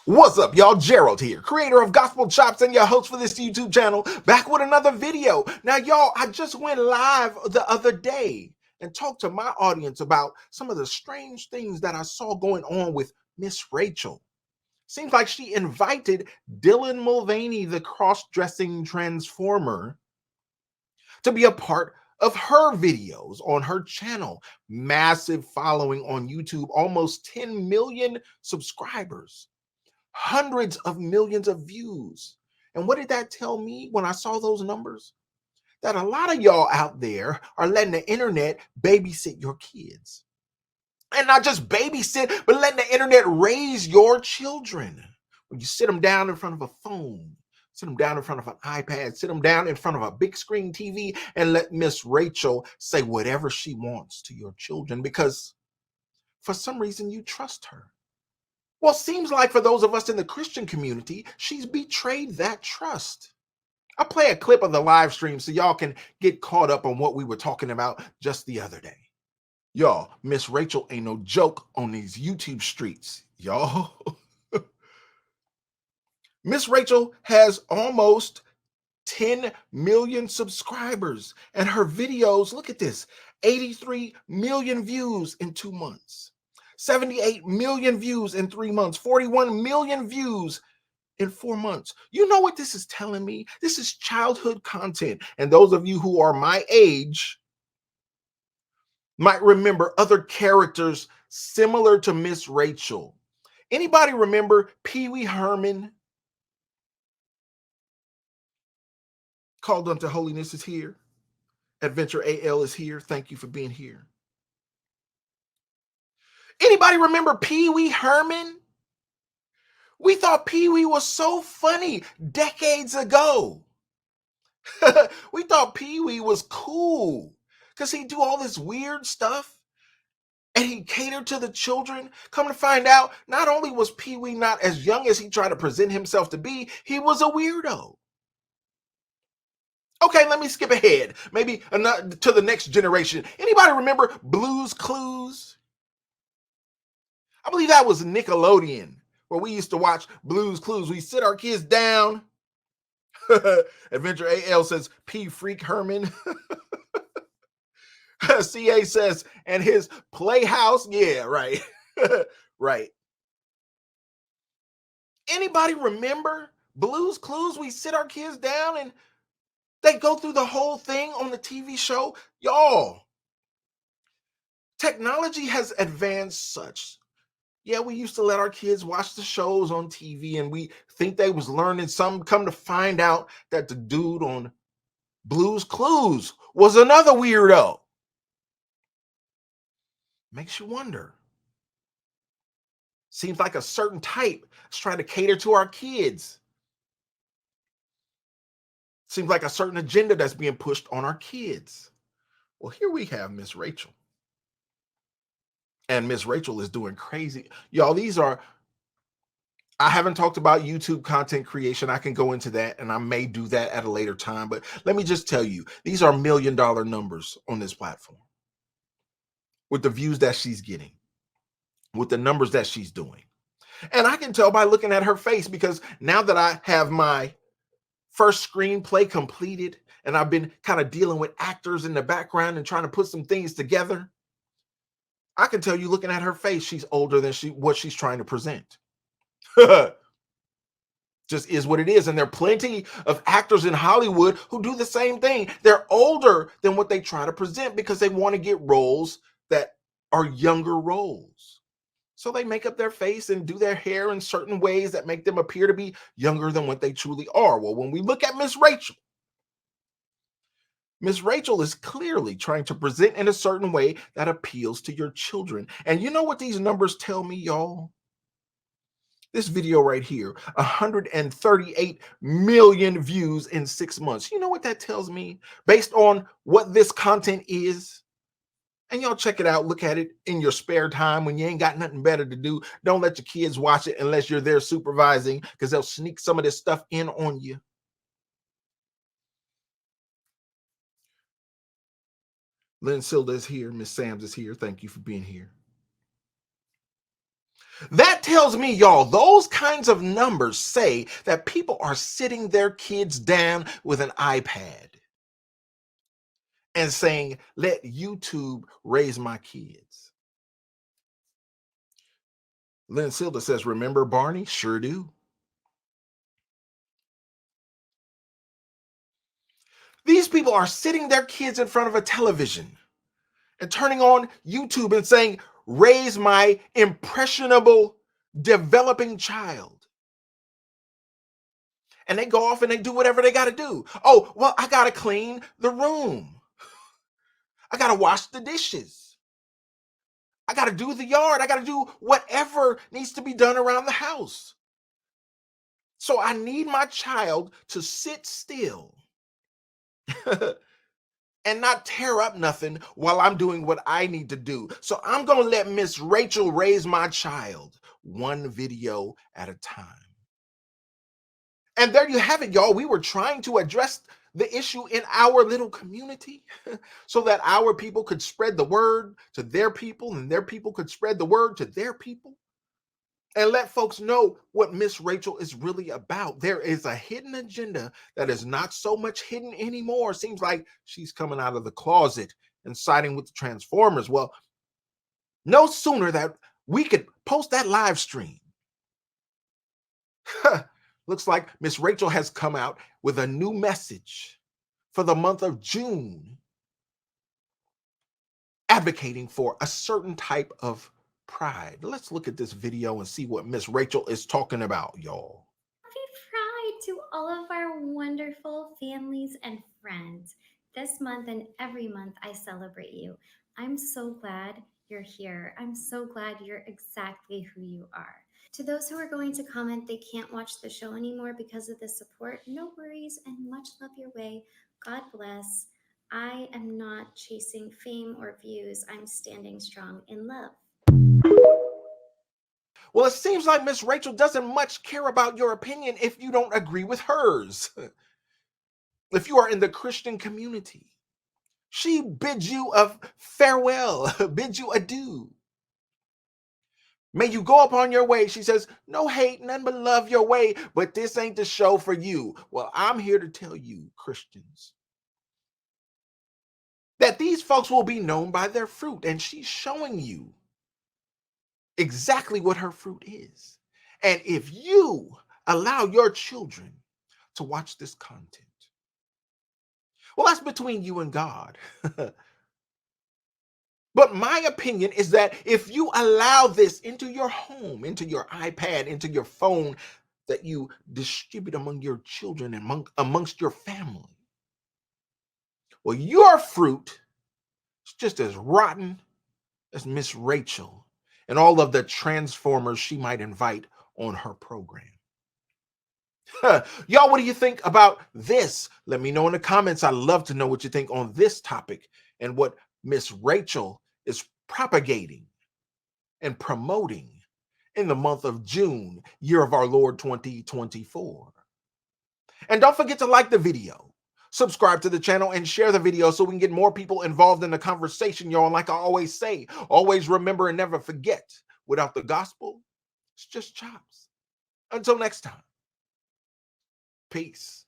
What's up, y'all? Gerald here, creator of Gospel Chops and your host for this YouTube channel, back with another video. Now, y'all, I just went live the other day and talked to my audience about some of the strange things that I saw going on with Miss Rachel. Seems like she invited Dylan Mulvaney, the cross-dressing transformer, to be a part of her videos on her channel. Massive following on YouTube, almost 10 million subscribers. Hundreds of millions of views. And what did that tell me when I saw those numbers? That a lot of y'all out there are letting the internet babysit your kids. And not just babysit, but letting the internet raise your children. When you sit them down in front of a phone, sit them down in front of an iPad, sit them down in front of a big screen TV, and let Miss Rachel say whatever she wants to your children because for some reason you trust her. Well, seems like for those of us in the Christian community, she's betrayed that trust. I'll play a clip of the live stream so y'all can get caught up on what we were talking about just the other day. Y'all, Miss Rachel ain't no joke on these YouTube streets, y'all. Miss Rachel has almost 10 million subscribers, and her videos, look at this, 83 million views in 2 months. 78 million views in 3 months, 41 million views in 4 months. You know what this is telling me? This is childhood content. And those of you who are my age might remember other characters similar to Miss Rachel. Anybody remember Pee Wee Herman? Called Unto Holiness is here. Adventure AL is here. Thank you for being here. Anybody remember Pee Wee Herman? We thought Pee Wee was so funny decades ago. We thought Pee Wee was cool because he'd do all this weird stuff and he catered to the children. Come to find out, not only was Pee Wee not as young as he tried to present himself to be, he was a weirdo. Okay, let me skip ahead, maybe to the next generation. Anybody remember Blue's Clues? I believe that was Nickelodeon, where we used to watch Blue's Clues. We sit our kids down. Adventure AL says P Freak Herman. CA says, and his playhouse. Yeah, right. Right. Anybody remember Blue's Clues? We sit our kids down and they go through the whole thing on the TV show. Y'all, technology has advanced such. Yeah, we used to let our kids watch the shows on TV and we think they was learning something. Come to find out that the dude on Blue's Clues was another weirdo. Makes you wonder. Seems like a certain type is trying to cater to our kids. Seems like a certain agenda that's being pushed on our kids. Well, here we have Miss Rachel. And Miss Rachel is doing crazy. Y'all, I haven't talked about YouTube content creation. I can go into that and I may do that at a later time. But let me just tell you, these are $1 million numbers on this platform with the views that she's getting, with the numbers that she's doing. And I can tell by looking at her face because now that I have my first screenplay completed and I've been kind of dealing with actors in the background and trying to put some things together, I can tell you looking at her face, she's older than what she's trying to present. Just is what it is. And there are plenty of actors in Hollywood who do the same thing. They're older than what they try to present because they want to get roles that are younger roles. So they make up their face and do their hair in certain ways that make them appear to be younger than what they truly are. Well, when we look at Miss Rachel is clearly trying to present in a certain way that appeals to your children. And you know what these numbers tell me, y'all? This video right here, 138 million views in 6 months. You know what that tells me based on what this content is? And y'all check it out. Look at it in your spare time when you ain't got nothing better to do. Don't let your kids watch it unless you're there supervising because they'll sneak some of this stuff in on you. Lynn Silda is here. Miss Sams is here. Thank you for being here. That tells me, y'all, those kinds of numbers say that people are sitting their kids down with an iPad and saying, let YouTube raise my kids. Lynn Silva says, remember Barney? Sure do. These people are sitting their kids in front of a television and turning on YouTube and saying, raise my impressionable, developing child. And they go off and they do whatever they got to do. Oh, well, I got to clean the room. I got to wash the dishes. I got to do the yard. I got to do whatever needs to be done around the house. So I need my child to sit still and not tear up nothing while I'm doing what I need to do. So I'm going to let Miss Rachel raise my child one video at a time. And there you have it, y'all. We were trying to address the issue in our little community so that our people could spread the word to their people and their people could spread the word to their people and let folks know what Miss Rachel is really about. There is a hidden agenda that is not so much hidden anymore. Seems like she's coming out of the closet and siding with the Transformers. Well, no sooner that we could post that live stream. Looks like Miss Rachel has come out with a new message for the month of June, advocating for a certain type of pride. Let's look at this video and see what Miss Rachel is talking about, y'all. Happy Pride to all of our wonderful families and friends. This month and every month, I celebrate you. I'm so glad you're here. I'm so glad you're exactly who you are. To those who are going to comment they can't watch the show anymore because of the support, no worries and much love your way. God bless. I am not chasing fame or views. I'm standing strong in love. Well, it seems like Miss Rachel doesn't much care about your opinion if you don't agree with hers. If you are in the Christian community, she bids you a farewell, bids you adieu. May you go upon your way. She says, no hate, none but love your way, but this ain't the show for you. Well, I'm here to tell you, Christians, that these folks will be known by their fruit, and she's showing you exactly what her fruit is. And if you allow your children to watch this content, well, that's between you and God. But my opinion is that if you allow this into your home, into your iPad, into your phone, that you distribute among your children and amongst your family, well, your fruit is just as rotten as Miss Rachel and all of the transformers she might invite on her program. Y'all, what do you think about this? Let me know in the comments. I'd love to know what you think on this topic and what Miss Rachel is propagating and promoting in the month of June, year of our Lord 2024. And don't forget to like the video, subscribe to the channel, and share the video so we can get more people involved in the conversation, y'all. And like I always say, always remember and never forget, without the gospel, it's just chops. Until next time, peace.